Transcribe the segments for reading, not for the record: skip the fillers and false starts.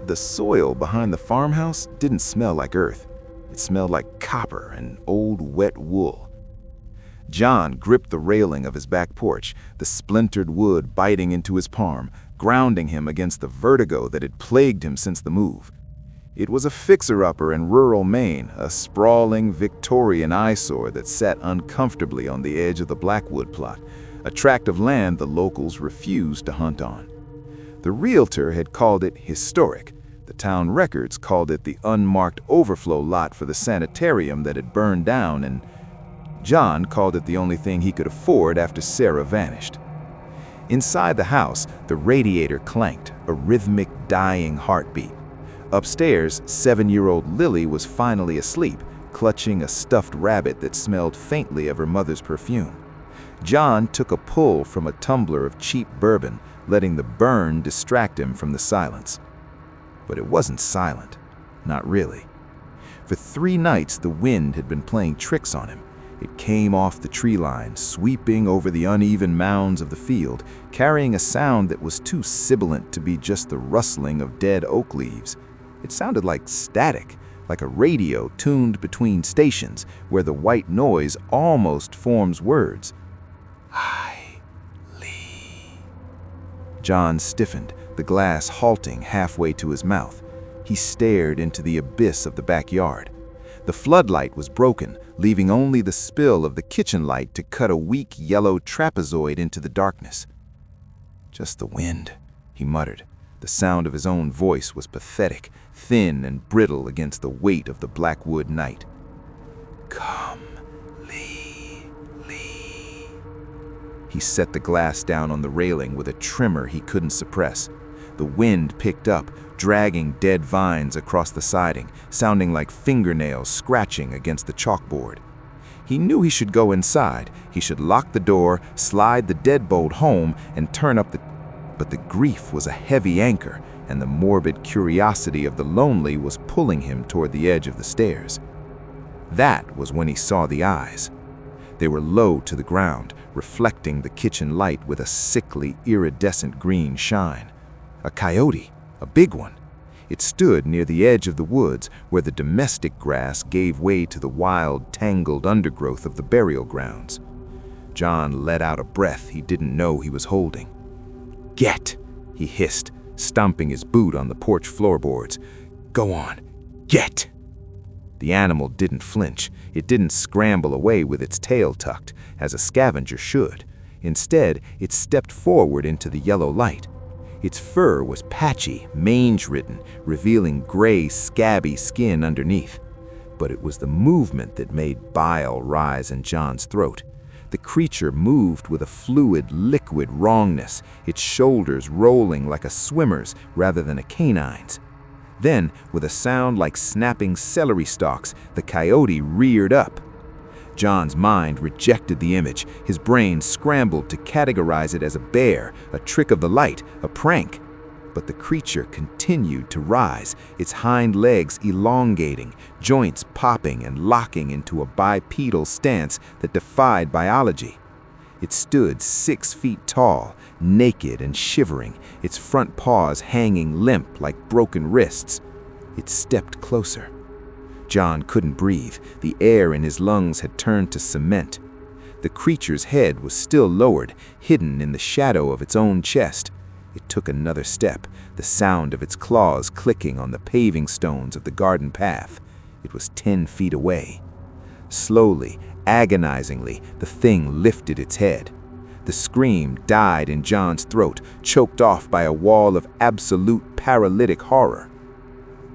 The soil behind the farmhouse didn't smell like earth. It smelled like copper and old wet wool. John gripped the railing of his back porch, the splintered wood biting into his palm, grounding him against the vertigo that had plagued him since the move. It was a fixer-upper in rural Maine, a sprawling Victorian eyesore that sat uncomfortably on the edge of the Blackwood plot, a tract of land the locals refused to hunt on. The realtor had called it historic. The town records called it the unmarked overflow lot for the sanitarium that had burned down, and John called it the only thing he could afford after Sarah vanished. Inside the house, the radiator clanked, a rhythmic, dying heartbeat. Upstairs, 7-year-old Lily was finally asleep, clutching a stuffed rabbit that smelled faintly of her mother's perfume. John took a pull from a tumbler of cheap bourbon, letting the burn distract him from the silence. But it wasn't silent. Not really. For 3 nights, the wind had been playing tricks on him. It came off the tree line, sweeping over the uneven mounds of the field, carrying a sound that was too sibilant to be just the rustling of dead oak leaves. It sounded like static, like a radio tuned between stations, where the white noise almost forms words. I, Lee. John stiffened, the glass halting halfway to his mouth. He stared into the abyss of the backyard. The floodlight was broken, leaving only the spill of the kitchen light to cut a weak yellow trapezoid into the darkness. Just the wind, he muttered. The sound of his own voice was pathetic, thin and brittle against the weight of the Blackwood night. Come, Lee, Lee. He set the glass down on the railing with a tremor he couldn't suppress. The wind picked up, dragging dead vines across the siding, sounding like fingernails scratching against the chalkboard. He knew he should go inside. He should lock the door, slide the deadbolt home, and turn up the... But the grief was a heavy anchor, and the morbid curiosity of the lonely was pulling him toward the edge of the stairs. That was when he saw the eyes. They were low to the ground, reflecting the kitchen light with a sickly, iridescent green shine. A coyote, a big one. It stood near the edge of the woods where the domestic grass gave way to the wild, tangled undergrowth of the burial grounds. John let out a breath he didn't know he was holding. Get, he hissed, stomping his boot on the porch floorboards. Go on, get. The animal didn't flinch. It didn't scramble away with its tail tucked, as a scavenger should. Instead, it stepped forward into the yellow light. Its fur was patchy, mange-ridden, revealing gray, scabby skin underneath. But it was the movement that made bile rise in John's throat. The creature moved with a fluid, liquid wrongness, its shoulders rolling like a swimmer's rather than a canine's. Then, with a sound like snapping celery stalks, the coyote reared up. John's mind rejected the image. His brain scrambled to categorize it as a bear, a trick of the light, a prank. But the creature continued to rise, its hind legs elongating, joints popping and locking into a bipedal stance that defied biology. It stood 6 feet tall, naked and shivering, its front paws hanging limp like broken wrists. It stepped closer. John couldn't breathe. The air in his lungs had turned to cement. The creature's head was still lowered, hidden in the shadow of its own chest. It took another step, the sound of its claws clicking on the paving stones of the garden path. It was 10 feet away. Slowly, agonizingly, the thing lifted its head. The scream died in John's throat, choked off by a wall of absolute paralytic horror.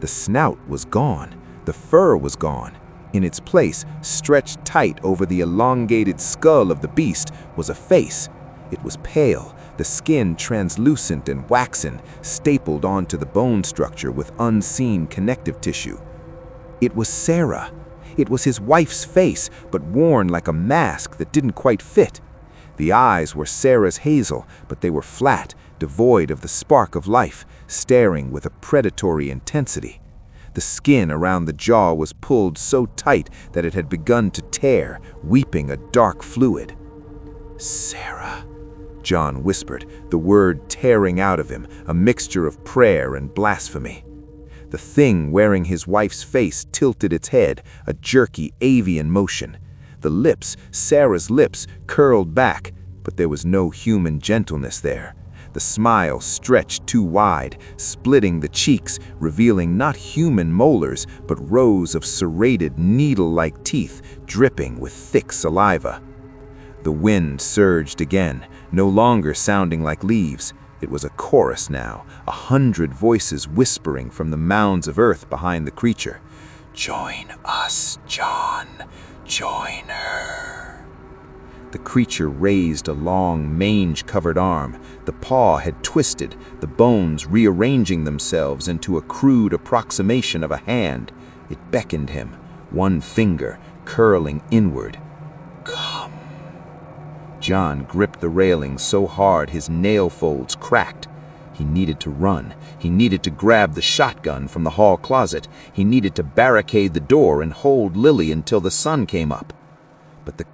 The snout was gone. The fur was gone. In its place, stretched tight over the elongated skull of the beast, was a face. It was pale, the skin translucent and waxen, stapled onto the bone structure with unseen connective tissue. It was Sarah. It was his wife's face, but worn like a mask that didn't quite fit. The eyes were Sarah's hazel, but they were flat, devoid of the spark of life, staring with a predatory intensity. The skin around the jaw was pulled so tight that it had begun to tear, weeping a dark fluid. Sarah, John whispered, the word tearing out of him, a mixture of prayer and blasphemy. The thing wearing his wife's face tilted its head, a jerky avian motion. The lips, Sarah's lips, curled back, but there was no human gentleness there. The smile stretched too wide, splitting the cheeks, revealing not human molars, but rows of serrated, needle-like teeth dripping with thick saliva. The wind surged again, no longer sounding like leaves. It was a chorus now, 100 voices whispering from the mounds of earth behind the creature. "Join us, John. Join her." The creature raised a long, mange-covered arm. The paw had twisted, the bones rearranging themselves into a crude approximation of a hand. It beckoned him, one finger curling inward. "Come." John gripped the railing so hard his nail folds cracked. He needed to run. He needed to grab the shotgun from the hall closet. He needed to barricade the door and hold Lily until the sun came up. But the